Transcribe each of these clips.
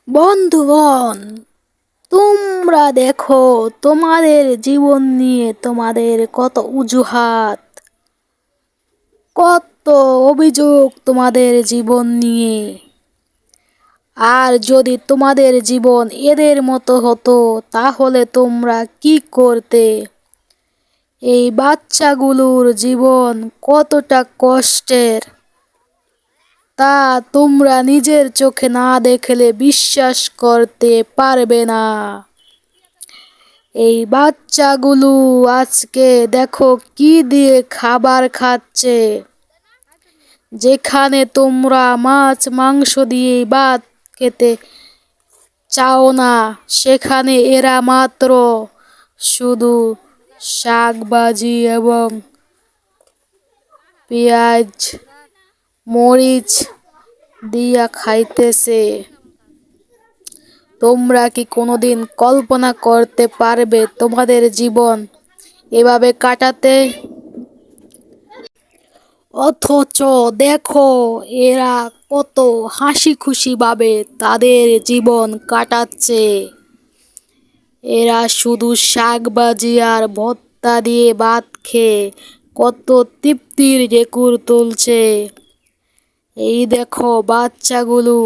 বন্ধুগণ, তোমরা দেখো তোমাদের জীবন নিয়ে তোমাদের কত অজুহাত, কত অভিযোগ তোমাদের জীবন নিয়ে। আর যদি তোমাদের জীবন এদের মতো হতো তাহলে তোমরা কি করতে? এই বাচ্চাগুলোর জীবন কতটা কষ্টের তা তোমরা নিজের চোখে না দেখলে বিশ্বাস করতে পারবে না। এই বাচ্চাগুলো আজকে দেখো কি দিয়ে খাবার খাচ্ছে। যেখানে তোমরা মাছ মাংস দিয়ে ভাত খেতে চাও না, সেখানে এরা মাত্র শুধু শাকভাজি এবং পেঁয়াজ মরিচ দিয়া খাইতেছে। তোমরা কি কোনোদিন কল্পনা করতে পারবে তোমাদের জীবন এভাবে কাটাতে? অথচ দেখো এরা কত হাসি খুশি ভাবে তাদের জীবন কাটাচ্ছে। এরা শুধু শাকভাজি আর ভর্তা দিয়ে ভাত খেয়ে কত তৃপ্তির ঢেকুর তুলছে। এই দেখো বাচ্চাগুলো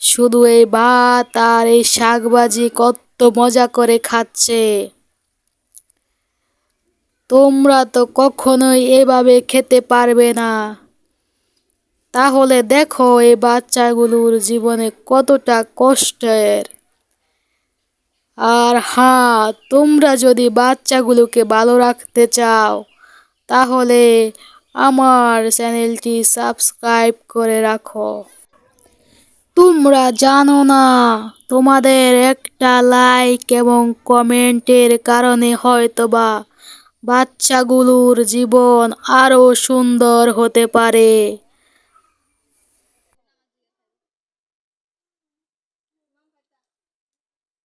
শুধু এই ভাত আর এই শাকভাজি কত মজা করে খাচ্ছে। তোমরা তো কখনোই এভাবে খেতে পারবে না। তাহলে দেখো এই বাচ্চাগুলোর জীবনে কতটা কষ্টের। আর হ্যাঁ, তোমরা যদি বাচ্চাগুলোকে ভালো রাখতে চাও তাহলে আমার চ্যানেলটি সাবস্ক্রাইব করে রাখো। তোমরা জানো না, তোমাদের একটা লাইক এবং কমেন্টের কারণে হয়তোবা বাচ্চাগুলোর জীবন আরো সুন্দর হতে পারে।